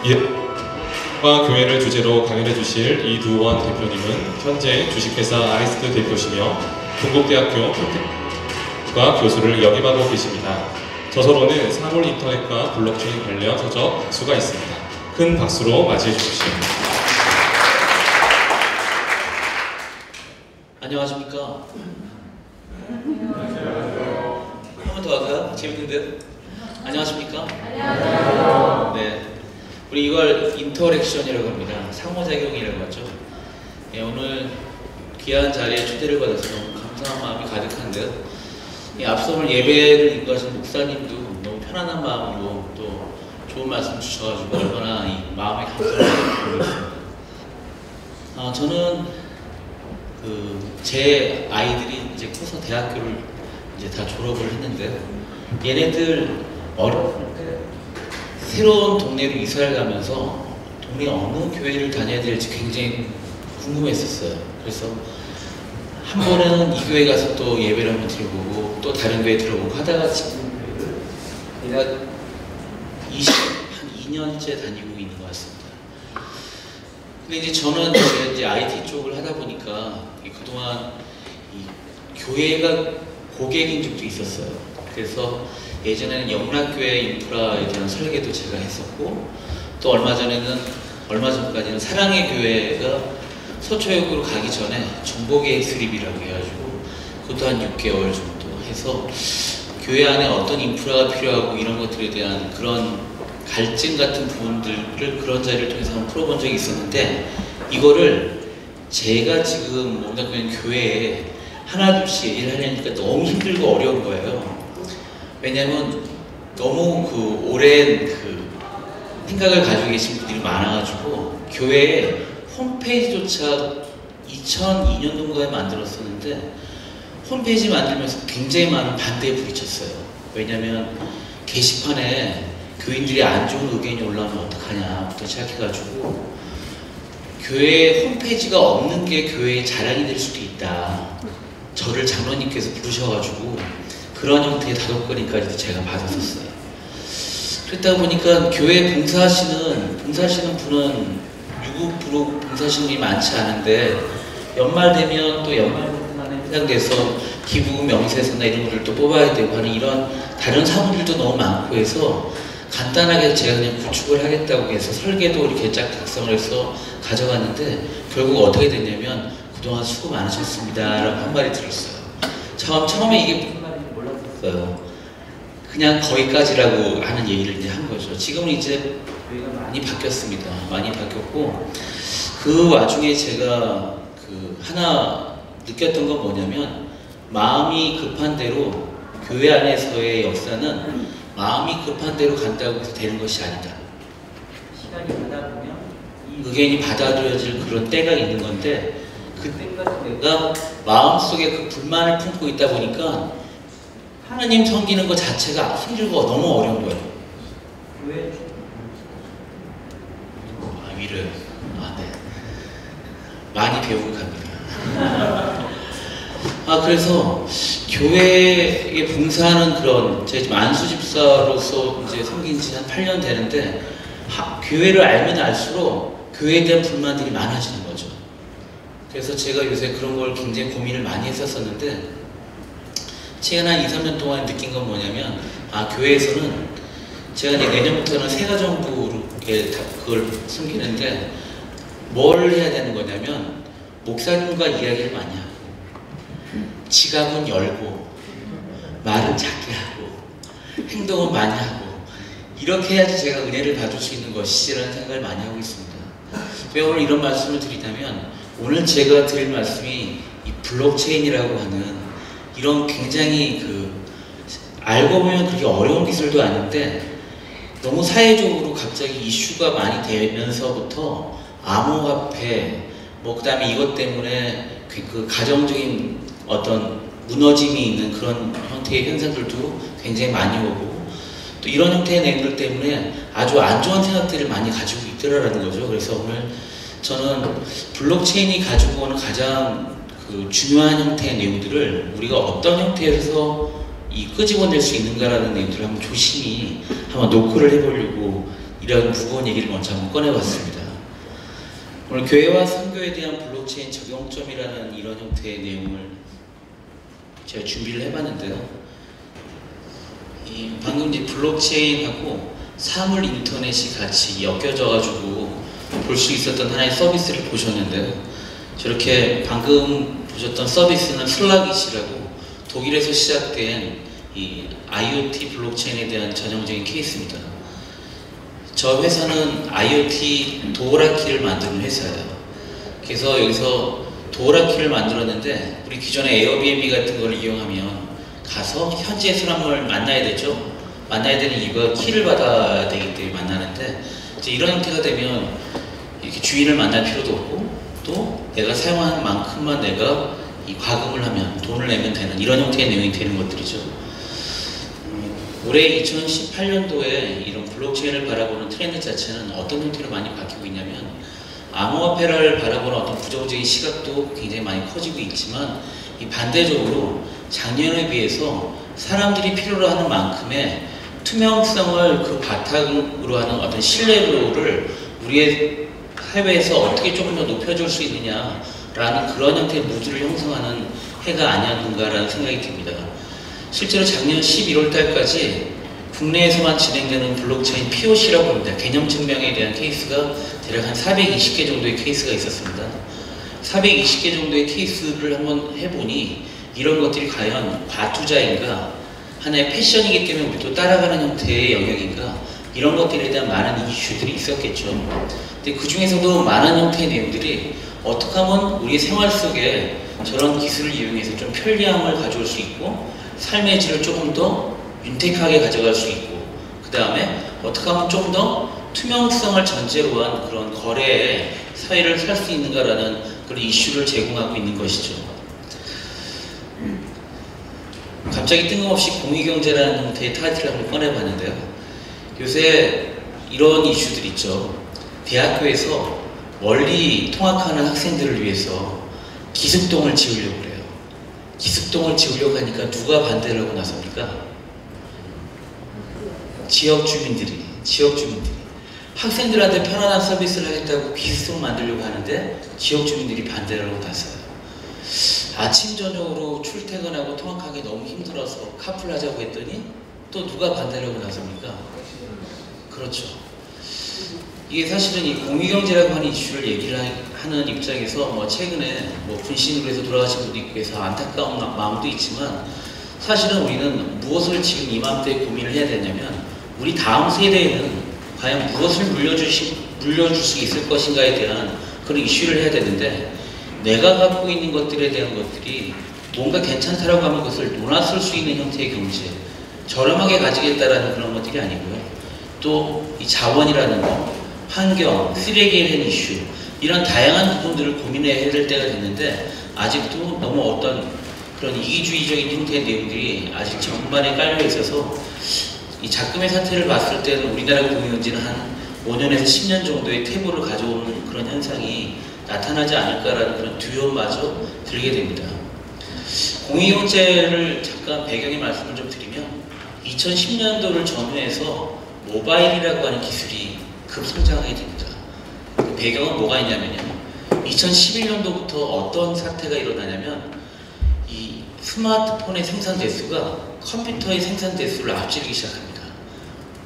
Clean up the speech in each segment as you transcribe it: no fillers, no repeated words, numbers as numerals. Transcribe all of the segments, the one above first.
예. 교회를 주제로 강연해 주실 이두원 대표님은 현재 주식회사 아이스트 대표시며 동국대학교 평택과 교수를 역임하고 계십니다. 저서로는 사물 인터넷과 블록체인 관련 서적 다수가 있습니다. 큰 박수로 맞이해 주십시오. 안녕하십니까? 안녕하세요. 한 번 더 할까요? 재밌는데요? 안녕하십니까? 안녕하세요. 네, 우리 이걸 인터랙션이라고 합니다. 상호작용이라고 하죠. 네, 오늘 귀한 자리에 초대를 받아서 너무 감사한 마음이 가득한데요. 앞서 예배를 인도하신 목사님도 너무 편안한 마음으로 또 좋은 말씀 주셔가지고 얼마나 이 마음에 감사를 모르겠습니다. 저는 제 아이들이 이제 커서 대학교를 이제 다 졸업을 했는데 얘네들 어렸을 때 새로운 동네로 이사를 가면서 동네 어느 교회를 다녀야 될지 굉장히 궁금했었어요. 그래서 한 번은 이 교회 가서 또 예배를 한번 드려보고 또 다른 교회 들어보고 하다가 지금 내가 한 2년째 다니고 있는 것 같습니다. 근데 이제 저는 이제 IT 쪽을 하다 보니까 그동안 이 교회가 고객인 적도 있었어요. 그래서 예전에는 영락교회 인프라에 대한 설계도 제가 했었고 또 얼마 전까지는 사랑의 교회가 서초역으로 가기 전에 정보계획 수립이라고 해가지고 그것도 한 6개월 정도 해서 교회 안에 어떤 인프라가 필요하고 이런 것들에 대한 그런 갈증 같은 부분들을 그런 자리를 통해서 한번 풀어본 적이 있었는데 이거를 제가 지금 뭔가 그냥 교회에 하나둘씩 얘기를 하려니까 너무 힘들고 어려운 거예요. 왜냐면 너무 오랜 생각을 가지고 계신 분들이 많아가지고 교회에 홈페이지조차 2002년도인가에 만들었었는데 홈페이지 만들면서 굉장히 많은 반대에 부딪혔어요. 왜냐면 게시판에 교인들이 안 좋은 의견이 올라오면 어떡하냐부터 시작해가지고 교회 홈페이지가 없는 게 교회의 자랑이 될 수도 있다. 저를 장로님께서 부르셔가지고 그런 형태의 다독거리까지도 제가 받았었어요. 그러다 보니까 교회 봉사하시는 분은 유급부로 봉사하시는 분이 많지 않은데 연말 되면 또 연말에 해당돼서 기부금 명세서나 이런 것들 또 뽑아야 되고 하는 이런 다른 사무들도 너무 많고 해서 간단하게 제가 그냥 구축을 하겠다고 해서 설계도 이렇게 쫙 작성을 해서 가져갔는데 결국 어떻게 됐냐면 그동안 수고 많으셨습니다 라고 한 말이 들었어요. 처음에 이게 무슨 말인지 몰랐어요. 그냥 거기까지라고 하는 얘기를 이제 한 거죠. 지금은 이제 저희가 많이 바뀌었습니다. 많이 바뀌었고 그 와중에 제가 하나 느꼈던 건 뭐냐면 마음이 급한 대로 교회 안에서의 역사는 마음이 급한 대로 간다고 해서 되는 것이 아니다. 시간이 가다 보면 이 의견이 받아들여질 그런 때가 있는 건데 그때까지 내가 마음속에 그 불만을 품고 있다 보니까 하나님 섬기는 것 자체가 힘들고 너무 어려운 거예요. 왜? 위를 네. 많이 배우고 갑니다. 그래서 교회에 봉사하는 그런 제 안수집사로서 이제 섬긴 지 한 8년 되는데 교회를 알면 알수록 교회에 대한 불만들이 많아지는 거죠. 그래서 제가 요새 그런 걸 굉장히 고민을 많이 했었는데 최근 한 2, 3년 동안 느낀 건 뭐냐면 교회에서는 제가 이제 내년부터는 새가정부로 그걸 숨기는데 뭘 해야 되는 거냐면 목사님과 이야기를 많이 하고 지갑은 열고 말은 작게 하고 행동은 많이 하고 이렇게 해야지 제가 은혜를 받을 수 있는 것이라는 생각을 많이 하고 있습니다. 왜 오늘 이런 말씀을 드리냐면 오늘 제가 드릴 말씀이 이 블록체인이라고 하는 이런 굉장히 알고 보면 그렇게 어려운 기술도 아닌데 너무 사회적으로 갑자기 이슈가 많이 되면서부터 암호화폐 그 다음에 이것 때문에 가정적인 어떤 무너짐이 있는 그런 형태의 현상들도 굉장히 많이 오고 또 이런 형태의 내용들 때문에 아주 안 좋은 생각들을 많이 가지고 있더라라는 거죠. 그래서 오늘 저는 블록체인이 가지고 오는 가장 중요한 형태의 내용들을 우리가 어떤 형태에서 끄집어낼 수 있는가라는 내용들을 한번 조심히 한번 노크를 해보려고 이런 무거운 얘기를 먼저 한번 꺼내봤습니다. 오늘 교회와 선교에 대한 블록체인 적용점이라는 이런 형태의 내용을 제가 준비를 해봤는데요. 방금 이제 블록체인하고 사물 인터넷이 같이 엮여져가지고 볼 수 있었던 하나의 서비스를 보셨는데요. 저렇게 방금 보셨던 서비스는 슬라깃이라고 독일에서 시작된 이 IoT 블록체인에 대한 전형적인 케이스입니다. 저 회사는 IoT 도어락키를 만드는 회사예요. 그래서 여기서 도어락키를 만들었는데 우리 기존의 에어비앤비 같은 걸 이용하면 가서 현지의 사람을 만나야 되죠. 만나야 되는 이유가 키를 받아야 되기 때문에 만나는데 이제 이런 형태가 되면 이렇게 주인을 만날 필요도 없고 또 내가 사용한 만큼만 내가 이 과금을 하면 돈을 내면 되는 이런 형태의 내용이 되는 것들이죠. 올해 2018년도에 이런 블록체인을 바라보는 트렌드 자체는 어떤 형태로 많이 바뀌고 있냐면 암호화폐를 바라보는 어떤 부정적인 시각도 굉장히 많이 커지고 있지만 이 반대적으로 작년에 비해서 사람들이 필요로 하는 만큼의 투명성을 그 바탕으로 하는 어떤 신뢰도를 우리의 사회에서 어떻게 조금 더 높여줄 수 있느냐라는 그런 형태의 무드를 형성하는 해가 아니었는가라는 생각이 듭니다. 실제로 작년 11월 달까지 국내에서만 진행되는 블록체인 POC라고 합니다. 개념 증명에 대한 케이스가 대략 한 420개 정도의 케이스가 있었습니다. 420개 정도의 케이스를 한번 해보니 이런 것들이 과연 과투자인가 하나의 패션이기 때문에 우리도 따라가는 형태의 영역인가 이런 것들에 대한 많은 이슈들이 있었겠죠. 근데 그 중에서도 많은 형태의 내용들이 어떻게 하면 우리 생활 속에 저런 기술을 이용해서 좀 편리함을 가져올 수 있고 삶의 질을 조금 더 윤택하게 가져갈 수 있고 그 다음에 어떻게 하면 좀 더 투명성을 전제로 한 그런 거래의 사회를 살 수 있는가라는 그런 이슈를 제공하고 있는 것이죠. 갑자기 뜬금없이 공익경제라는 형태의 타이틀을 한번 꺼내봤는데요. 요새 이런 이슈들 있죠. 대학교에서 멀리 통학하는 학생들을 위해서 기숙동을 지으려고 그래요. 기숙동을 지으려고 하니까 누가 반대를 하고 나섭니까? 지역 주민들이. 학생들한테 편안한 서비스를 하겠다고 기숙동 만들려고 하는데 지역 주민들이 반대를 하고 나서요. 아침 저녁으로 출퇴근하고 통학하기 너무 힘들어서 카풀하자고 했더니 또 누가 반대를 하고 나섭니까? 그렇죠. 이게 사실은 이 공익경제라고 하는 이슈를 얘기를 하는 입장에서 뭐 최근에 뭐 분신으로 해서 돌아가신 분도 있고 해서 안타까운 마음도 있지만 사실은 우리는 무엇을 지금 이맘때 고민을 해야 되냐면 우리 다음 세대에는 과연 무엇을 물려줄 수 있을 것인가에 대한 그런 이슈를 해야 되는데 내가 갖고 있는 것들에 대한 것들이 뭔가 괜찮다라고 하면 그것을 논았을 수 있는 형태의 경제 저렴하게 가지겠다라는 그런 것들이 아니고요. 또 이 자원이라는 거, 환경, 쓰레기에 대한 이슈 이런 다양한 부분들을 고민해야 될 때가 됐는데 아직도 너무 어떤 그런 이기주의적인 형태의 내용들이 아직 전반에 깔려 있어서 이 작금의 사태를 봤을 때는 우리나라 공익경제는 한 5년에서 10년 정도의 퇴보를 가져오는 그런 현상이 나타나지 않을까라는 그런 두려움마저 들게 됩니다. 공익경제를 잠깐 배경의 말씀을 좀 드리면 2010년도를 전후해서 모바일이라고 하는 기술이 급성장하게 됩니다. 그 배경은 뭐가 있냐면요. 2011년도부터 어떤 사태가 일어나냐면 이 스마트폰의 생산 대수가 컴퓨터의 생산 대수를 앞지르기 시작합니다.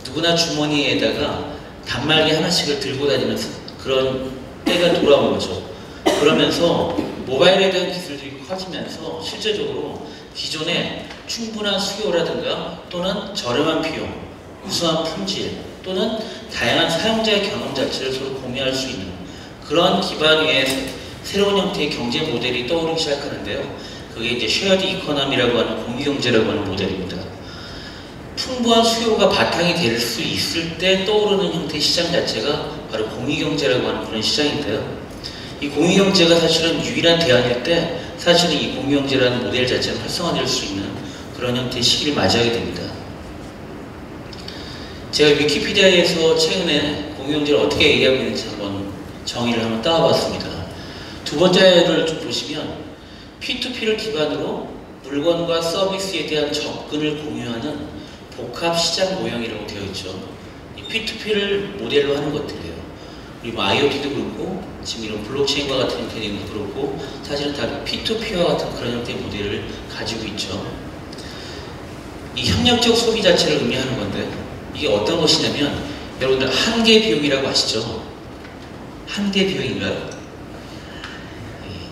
누구나 주머니에다가 단말기 하나씩을 들고 다니는 그런 때가 돌아온 거죠. 그러면서 모바일에 대한 기술들이 커지면서 실제적으로 기존에 충분한 수요라든가 또는 저렴한 비용, 우수한 품질 또는 다양한 사용자의 경험 자체를 서로 공유할 수 있는 그런 기반 위에 새로운 형태의 경제 모델이 떠오르기 시작하는데요. 그게 이제 쉐어드 이코노미라고 하는 공유경제라고 하는 모델입니다. 풍부한 수요가 바탕이 될 수 있을 때 떠오르는 형태의 시장 자체가 바로 공유경제라고 하는 그런 시장인데요. 이 공유경제가 사실은 유일한 대안일 때 사실은 이 공유경제라는 모델 자체가 활성화될 수 있는 그런 형태의 시기를 맞이하게 됩니다. 제가 위키피디아에서 최근에 공유경제를 어떻게 얘기하고 있는지 한번 정의를 한번 따와봤습니다. 두 번째를 좀 보시면 P2P를 기반으로 물건과 서비스에 대한 접근을 공유하는 복합 시장 모형이라고 되어 있죠. 이 P2P를 모델로 하는 것들이에요. 그리고 IoT도 그렇고 지금 이런 블록체인과 같은 형태의 내용도 그렇고 사실은 다 P2P와 같은 그런 형태의 모델을 가지고 있죠. 이 협력적 소비 자체를 의미하는 건데 이게 어떤 것이냐면 여러분들 한계 비용이라고 아시죠? 한계 비용인가요?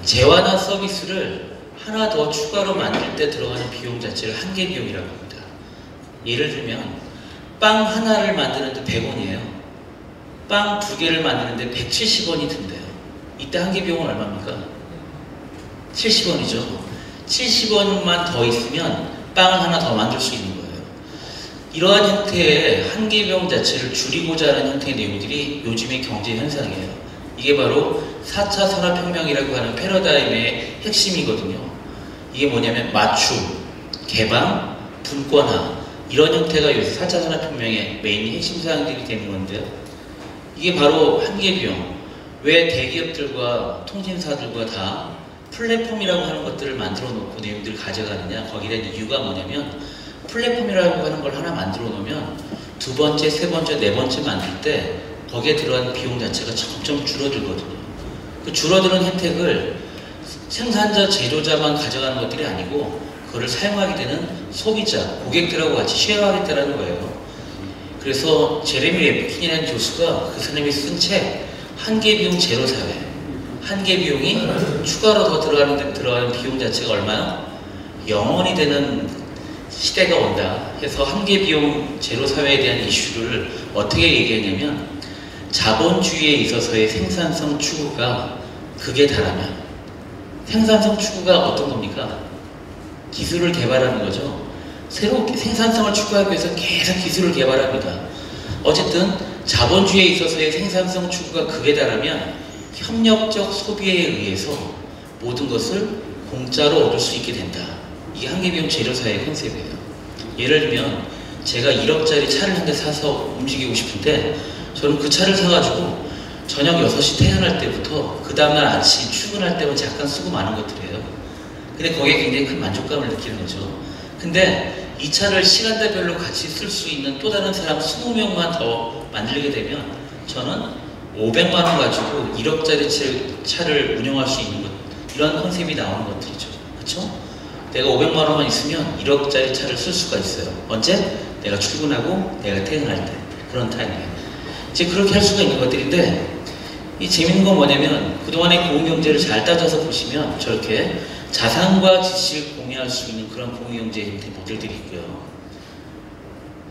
재화나 서비스를 하나 더 추가로 만들 때 들어가는 비용 자체를 한계 비용이라고 합니다. 예를 들면 빵 하나를 만드는데 100원이에요. 빵 2개를 만드는데 170원이 든대요. 이때 한계 비용은 얼마입니까? 70원이죠. 70원만 더 있으면 빵을 하나 더 만들 수 있는 거예요. 이러한 형태의 한계 비용 자체를 줄이고자 하는 형태의 내용들이 요즘의 경제 현상이에요. 이게 바로 4차 산업혁명이라고 하는 패러다임의 핵심이거든요. 이게 뭐냐면 맞춤, 개방, 분권화 이런 형태가 요새 4차 산업혁명의 메인 핵심 사항들이 되는 건데요. 이게 바로 한계 비용. 왜 대기업들과 통신사들과 다 플랫폼이라고 하는 것들을 만들어 놓고 내용들을 가져가느냐, 거기에 대한 이유가 뭐냐면 플랫폼이라고 하는 걸 하나 만들어 놓으면 두 번째, 세 번째, 네 번째 만들 때 거기에 들어간 비용 자체가 점점 줄어들거든요. 그 줄어드는 혜택을 생산자, 제조자만 가져가는 것들이 아니고 그거를 사용하게 되는 소비자, 고객들하고 같이 쉐어하겠다는 거예요. 그래서 제레미 랩킨이라는 교수가 그 사람이 쓴 책 한계 비용 제로 사회, 한계 비용이 추가로 더 들어가는 비용 자체가 얼마나 영원히 되는 시대가 온다 해서 한계 비용 제로 사회에 대한 이슈를 어떻게 얘기했냐면 자본주의에 있어서의 생산성 추구가 극에 달하면 생산성 추구가 어떤 겁니까? 기술을 개발하는 거죠. 새롭게 생산성을 추구하기 위해서 계속 기술을 개발합니다. 어쨌든 자본주의에 있어서의 생산성 추구가 극에 달하면 협력적 소비에 의해서 모든 것을 공짜로 얻을 수 있게 된다. 이게 한계비용 재료사의 컨셉이에요. 예를 들면 제가 1억짜리 차를 한 대 사서 움직이고 싶은데 저는 그 차를 사가지고 저녁 6시 퇴근할 때부터 그 다음날 아침 출근할 때만 잠깐 쓰고 마는 것들이에요. 근데 거기에 굉장히 큰 만족감을 느끼는 거죠. 근데 이 차를 시간대별로 같이 쓸 수 있는 또 다른 사람 20명만 더 만들게 되면 저는 500만 원 가지고 1억짜리 차를 운영할 수 있는 것, 이런 컨셉이 나오는 것들이죠. 그렇죠? 내가 500만 원만 있으면 1억짜리 차를 쓸 수가 있어요. 언제? 내가 출근하고 내가 퇴근할 때. 그런 타임에. 이제 그렇게 할 수가 있는 것들인데 이 재밌는 건 뭐냐면 그동안의 공유경제를 잘 따져서 보시면 저렇게 자산과 지식을 공유할 수 있는 그런 공유경제 형태 모델들이 있고요.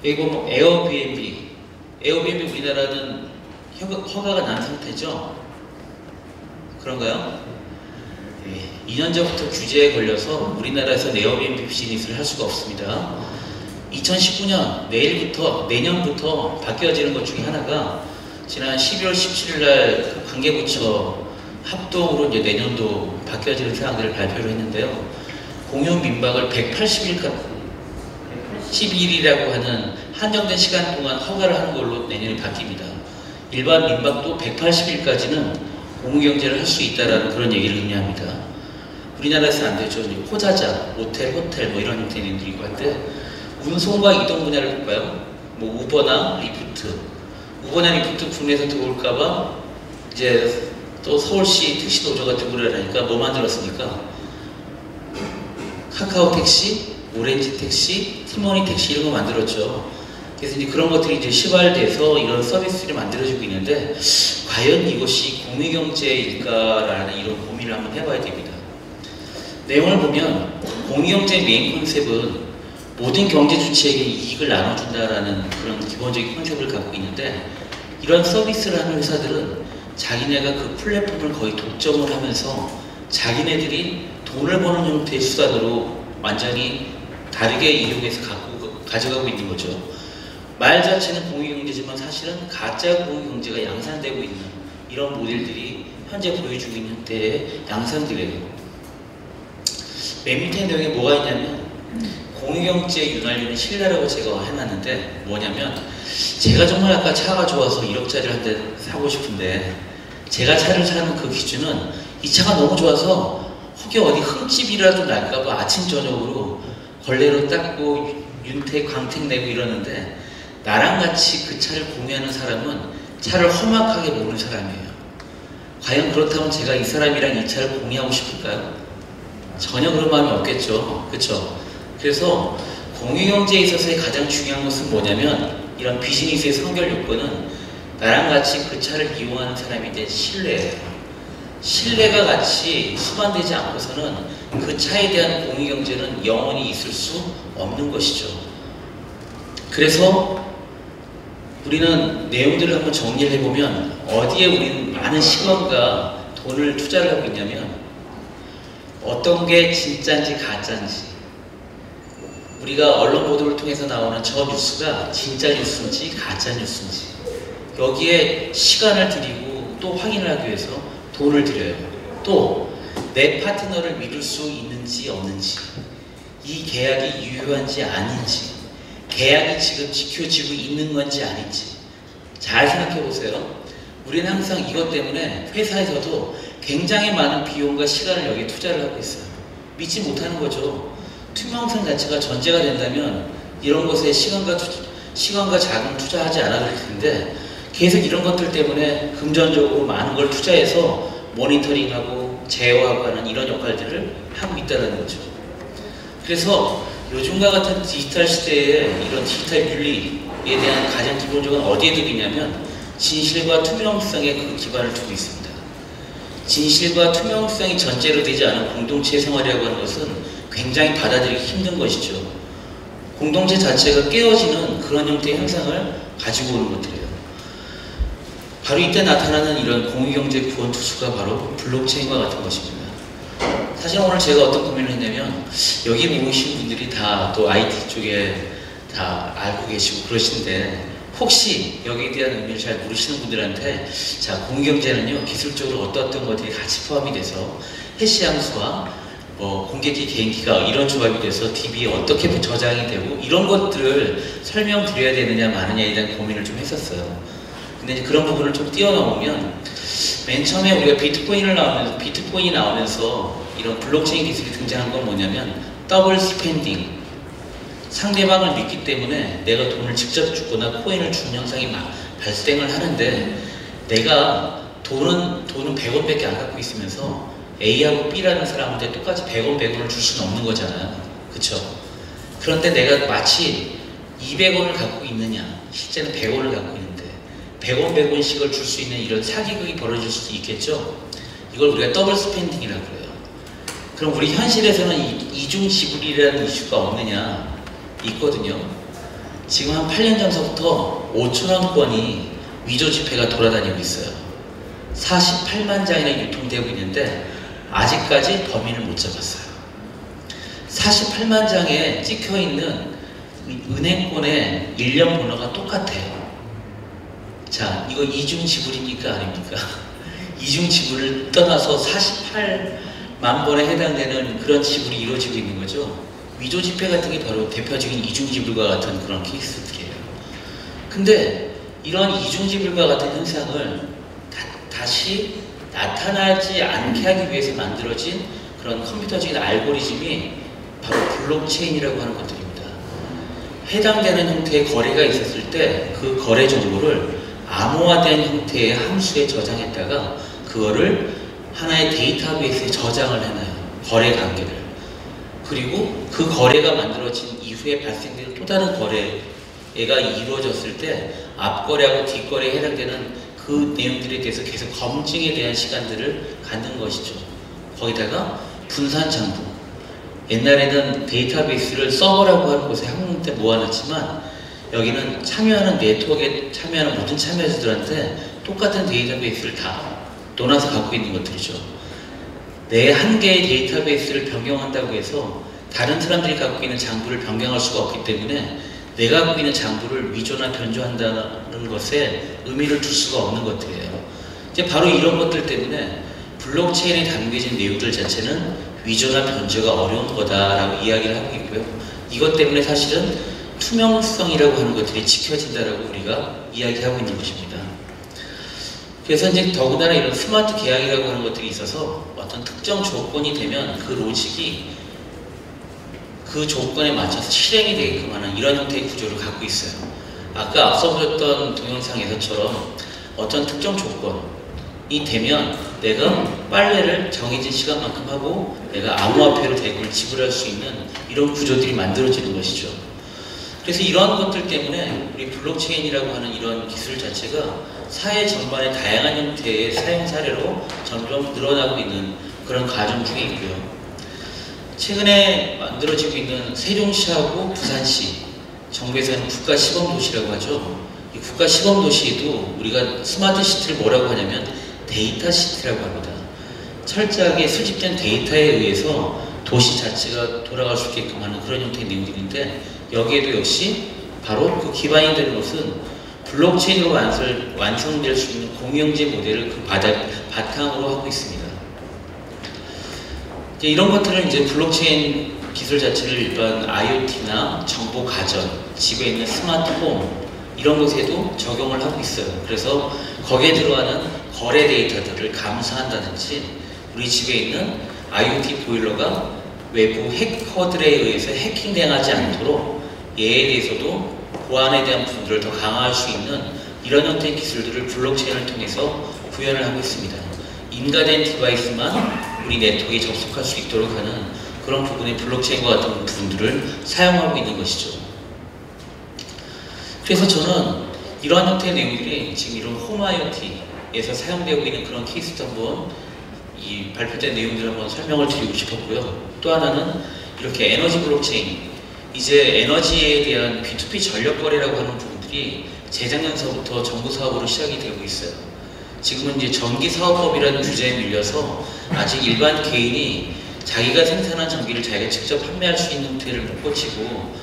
그리고 뭐 에어비앤비 우리나라는 허가가 난 상태죠? 그런가요? 네, 2년 전부터 규제에 걸려서 우리나라에서 에어비앤비 비즈니스를 할 수가 없습니다. 2019년 내년부터 바뀌어지는 것 중에 하나가 지난 12월 17일 날 관계부처 합동으로 이제 내년도 바뀌어지는 사항들을 발표를 했는데요. 공유 민박을 180일이라고 하는 한정된 시간 동안 허가를 하는 걸로 내년에 바뀝니다. 일반 민박도 180일까지는 공유경제를 할 수 있다는 그런 얘기를 의미합니다. 우리나라에서는 안 되죠. 호자자, 모텔, 호텔 뭐 이런 형태의 일들이 있고 한데 운송과 이동 분야를 볼까요? 뭐 우버나 리프트. 우버나 리프트 국내에서 들어올까봐 이제 또 서울시 택시 노조가 들어오려니까 뭐 만들었습니까? 카카오 택시, 오렌지 택시, 티머니 택시 이런 거 만들었죠. 그래서 이제 그런 것들이 이제 시발돼서 이런 서비스를 만들어지고 있는데 과연 이것이 공유경제일까라는 이런 고민을 한번 해봐야 됩니다. 내용을 보면 공유경제의 메인 컨셉은 모든 경제 주체에게 이익을 나눠준다라는 그런 기본적인 컨셉을 갖고 있는데 이런 서비스를 하는 회사들은 자기네가 그 플랫폼을 거의 독점을 하면서 자기네들이 돈을 버는 형태의 수단으로 완전히 다르게 이용해서 가져가고 있는 거죠. 말 자체는 공유경제지만 사실은 가짜 공유경제가 양산되고 있는 이런 모델들이 현재 보여주고 있는 형태의 양상들이에요. 맨 밑에 내용에 뭐가 있냐면 공유경제 윤활유는 신뢰라고 제가 해놨는데 뭐냐면 제가 정말 아까 차가 좋아서 1억짜리를 한 대 사고 싶은데 제가 차를 사는 그 기준은 이 차가 너무 좋아서 혹여 어디 흠집이라도 날까봐 아침 저녁으로 걸레로 닦고 윤택, 광택 내고 이러는데 나랑 같이 그 차를 공유하는 사람은 차를 험악하게 모르는 사람이에요. 과연 그렇다면 제가 이 사람이랑 이 차를 공유하고 싶을까요? 전혀 그런 마음이 없겠죠. 그렇죠? 그래서 공유경제에 있어서의 가장 중요한 것은 뭐냐면 이런 비즈니스의 선결 요건은 나랑 같이 그 차를 이용하는 사람에 대한 신뢰예요. 신뢰가 같이 수반되지 않고서는 그 차에 대한 공유경제는 영원히 있을 수 없는 것이죠. 그래서 우리는 내용들을 한번 정리를 해보면 어디에 우리는 많은 시간과 돈을 투자를 하고 있냐면 어떤 게 진짜인지 가짜인지 우리가 언론 보도를 통해서 나오는 저 뉴스가 진짜 뉴스인지 가짜 뉴스인지 여기에 시간을 들이고 또 확인을 하기 위해서 돈을 들여요. 또 내 파트너를 믿을 수 있는지 없는지 이 계약이 유효한지 아닌지 계약이 지금 지켜지고 있는 건지 아닌지 잘 생각해 보세요. 우리는 항상 이것 때문에 회사에서도 굉장히 많은 비용과 시간을 여기에 투자를 하고 있어요. 믿지 못하는 거죠. 투명성 자체가 전제가 된다면 이런 것에 시간과 자금을 투자하지 않아도 될 텐데 계속 이런 것들 때문에 금전적으로 많은 걸 투자해서 모니터링하고 제어하고 하는 이런 역할들을 하고 있다는 거죠. 그래서 요즘과 같은 디지털 시대에 이런 디지털 윤리에 대한 가장 기본적인 어디에 두고 있냐면 진실과 투명성에 그 기반을 두고 있습니다. 진실과 투명성이 전제로 되지 않은 공동체 생활이라고 하는 것은 굉장히 받아들이기 힘든 것이죠. 공동체 자체가 깨어지는 그런 형태의 현상을 가지고 오는 것들이에요. 바로 이때 나타나는 이런 공유경제 구원 투수가 바로 블록체인과 같은 것입니다. 사실 오늘 제가 어떤 고민을 했냐면 여기 모이신 분들이 다 또 IT 쪽에 다 알고 계시고 그러신데 혹시 여기에 대한 의미를 잘 모르시는 분들한테 자, 공유경제는요 기술적으로 어떤 것들이 같이 포함이 돼서 해시 함수와 공개키, 개인키가 이런 조합이 돼서 DB에 어떻게 저장이 되고 이런 것들을 설명드려야 되느냐 마느냐에 대한 고민을 좀 했었어요. 근데 이제 그런 부분을 좀 뛰어넘으면 맨 처음에 우리가 비트코인이 나오면서 이런 블록체인 기술이 등장한 건 뭐냐면 더블 스펜딩, 상대방을 믿기 때문에 내가 돈을 직접 주거나 코인을 주는 현상이 막 발생을 하는데 내가 돈은 100원밖에 안 갖고 있으면서 A하고 B라는 사람한테 똑같이 100원을 줄 수는 없는 거잖아요. 그쵸? 그런데 내가 마치 200원을 갖고 있느냐, 실제는 100원을 갖고 있는데 100원씩을 줄 수 있는 이런 사기극이 벌어질 수도 있겠죠? 이걸 우리가 더블 스펜딩이라고 그래요. 그럼 우리 현실에서는 이중 지불이라는 이슈가 없느냐? 있거든요. 지금 한 8년 전서부터 5천원권이 위조 지폐가 돌아다니고 있어요. 48만 장이나 유통되고 있는데 아직까지 범인을 못 잡았어요. 48만 장에 찍혀있는 은행권의 일련 번호가 똑같아요. 자, 이거 이중 지불입니까? 아닙니까? 이중 지불을 떠나서 48만 번에 해당되는 그런 지불이 이루어지고 있는 거죠. 위조 지폐 같은 게 바로 대표적인 이중 지불과 같은 그런 케이스들이에요. 근데 이런 이중 지불과 같은 현상을 다시 나타나지 않게 하기 위해서 만들어진 그런 컴퓨터적인 알고리즘이 바로 블록체인이라고 하는 것들입니다. 해당되는 형태의 거래가 있었을 때 그 거래 정보를 암호화된 형태의 함수에 저장했다가 그거를 하나의 데이터베이스에 저장을 해놔요. 거래 관계를. 그리고 그 거래가 만들어진 이후에 발생되는 또 다른 거래가 이루어졌을 때 앞거래하고 뒷거래에 해당되는 그 내용들에 대해서 계속 검증에 대한 시간들을 갖는 것이죠. 거기다가 분산 장부. 옛날에는 데이터베이스를 서버라고 하는 곳에 한 군데 모아놨지만 여기는 참여하는 네트워크에 참여하는 모든 참여자들한테 똑같은 데이터베이스를 다 놓아서 갖고 있는 것들이죠. 내 한 개의 데이터베이스를 변경한다고 해서 다른 사람들이 갖고 있는 장부를 변경할 수가 없기 때문에 내가 갖고 있는 장부를 위조나 변조한다는 것에 의미를 둘 수가 없는 것들이에요. 이제 바로 이런 것들 때문에 블록체인에 담겨진 내용들 자체는 위조나 변조가 어려운 거다라고 이야기를 하고 있고요. 이것 때문에 사실은 투명성이라고 하는 것들이 지켜진다라고 우리가 이야기하고 있는 것입니다. 그래서 이제 더군다나 이런 스마트 계약이라고 하는 것들이 있어서 어떤 특정 조건이 되면 그 로직이 그 조건에 맞춰서 실행이 되게끔 하는 이런 형태의 구조를 갖고 있어요. 아까 앞서 보였던 동영상에서처럼 어떤 특정 조건이 되면 내가 빨래를 정해진 시간만큼 하고 내가 암호화폐로 대금을 지불할 수 있는 이런 구조들이 만들어지는 것이죠. 그래서 이러한 것들 때문에 우리 블록체인이라고 하는 이런 기술 자체가 사회 전반의 다양한 형태의 사용 사례로 점점 늘어나고 있는 그런 과정 중에 있고요. 최근에 만들어지고 있는 세종시하고 부산시, 정부에서는 국가 시범도시라고 하죠. 이 국가 시범도시에도 우리가 스마트 시티를 뭐라고 하냐면 데이터 시티라고 합니다. 철저하게 수집된 데이터에 의해서 도시 자체가 돌아갈 수 있게끔 하는 그런 형태의 내용들인데, 여기에도 역시 바로 그 기반이 되는 것은 블록체인으로 완성될 수 있는 공영제 모델을 그 바탕으로 하고 있습니다. 이제 이런 것들은 이제 블록체인 기술 자체를 일반 IoT나 정보 가전, 집에 있는 스마트홈 이런 것에도 적용을 하고 있어요. 그래서 거기에 들어가는 거래 데이터들을 감사한다든지, 우리 집에 있는 IoT 보일러가 외부 해커들에 의해서 해킹당하지 않도록 얘에 대해서도 보안에 대한 부분들을 더 강화할 수 있는 이런 형태의 기술들을 블록체인을 통해서 구현을 하고 있습니다. 인가된 디바이스만 우리 네트워크에 접속할 수 있도록 하는 그런 부분의 블록체인과 같은 부분들을 사용하고 있는 것이죠. 그래서 저는 이러한 형태의 내용들이 지금 이런 홈 IoT에서 사용되고 있는 그런 케이스도 한번 이 발표된 내용들을 한번 설명을 드리고 싶었고요. 또 하나는 이렇게 에너지 블록체인, 이제 에너지에 대한 B2B 전력 거래라고 하는 부분들이 재작년서부터 정부 사업으로 시작이 되고 있어요. 지금은 이제 전기사업법이라는 규제에 밀려서 아직 일반 개인이 자기가 생산한 전기를 자기가 직접 판매할 수 있는 형태를 못 고치고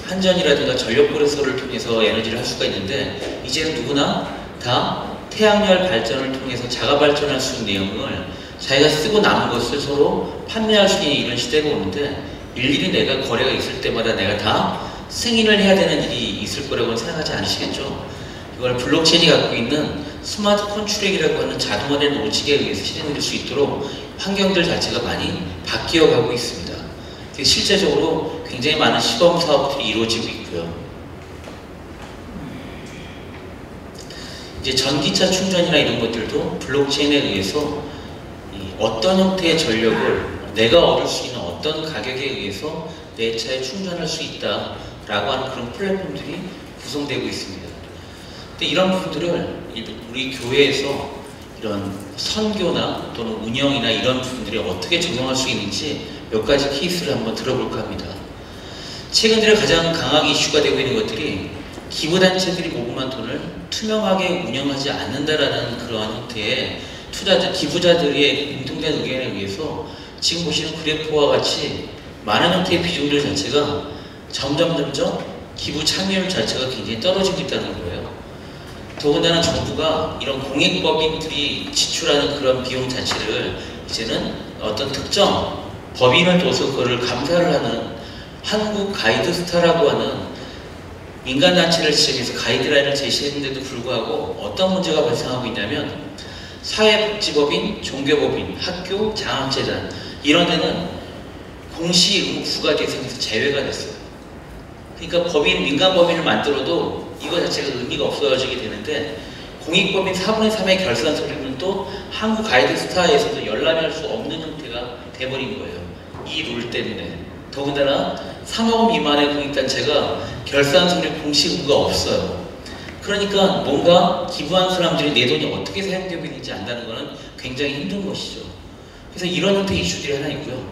한전이라든가 전력거래소를 통해서 에너지를 할 수가 있는데, 이제는 누구나 다 태양열 발전을 통해서 자가 발전할 수 있는 내용을 자기가 쓰고 남은 것을 서로 판매할 수 있는 이런 시대가 오는데, 일일이 내가 거래가 있을 때마다 내가 다 승인을 해야 되는 일이 있을 거라고는 생각하지 않으시겠죠? 이걸 블록체인이 갖고 있는 스마트 컨트롤이라고 하는 자동화된 로직에 의해서 실행될 수 있도록 환경들 자체가 많이 바뀌어 가고 있습니다. 실제적으로 굉장히 많은 시범 사업들이 이루어지고 있고요. 이제 전기차 충전이나 이런 것들도 블록체인에 의해서 어떤 형태의 전력을 내가 얻을 수 있는 어떤 가격에 의해서 내 차에 충전할 수 있다라고 하는 그런 플랫폼들이 구성되고 있습니다. 근데 이런 부분들을 우리 교회에서 이런 선교나 또는 운영이나 이런 부분들이 어떻게 적용할 수 있는지 몇 가지 케이스를 한번 들어볼까 합니다. 최근 들어 가장 강하게 이슈가 되고 있는 것들이 기부단체들이 모금한 돈을 투명하게 운영하지 않는다라는 그러한 형태의 기부자들의 공통된 의견에 의해서 지금 보시는 그래프와 같이 많은 형태의 비중들 자체가 점점 기부 참여율 자체가 굉장히 떨어지고 있다는 거예요. 더군다나 정부가 이런 공익법인들이 지출하는 그런 비용 자체를 이제는 어떤 특정 법인을 둬서 그거를 감사를 하는 한국 가이드스타라고 하는 민간단체를 지정해서 가이드라인을 제시했는데도 불구하고 어떤 문제가 발생하고 있냐면, 사회복지법인, 종교법인, 학교, 장학재단 이런 데는 공시의무부과 대상에서 제외가 됐어요. 그러니까 민간법인을 만들어도 이거 자체가 의미가 없어지게 되는데, 공익법인 4분의 3의 결산 서류는 또 한국 가이드스타에서도 열람할 수 없는 형태가 돼버린 거예요. 이 룰 때문에. 더군다나 3억 원 미만의 공익단체가 결산 서류 공시 의무가 없어요. 그러니까 뭔가 기부한 사람들이 내 돈이 어떻게 사용되고 있는지 안다는 것은 굉장히 힘든 것이죠. 그래서 이런 형태의 이슈들이 하나 있고요.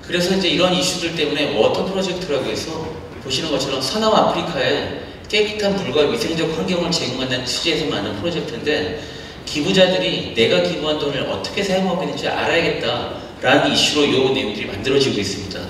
그래서 이제 이런 이슈들 때문에 워터 프로젝트라고 해서 보시는 것처럼 서남 아프리카에 깨끗한 물과 위생적 환경을 제공한다는 취지에서 만든 프로젝트인데, 기부자들이 내가 기부한 돈을 어떻게 사용하고 있는지 알아야겠다라는 이슈로 이 내용들이 만들어지고 있습니다.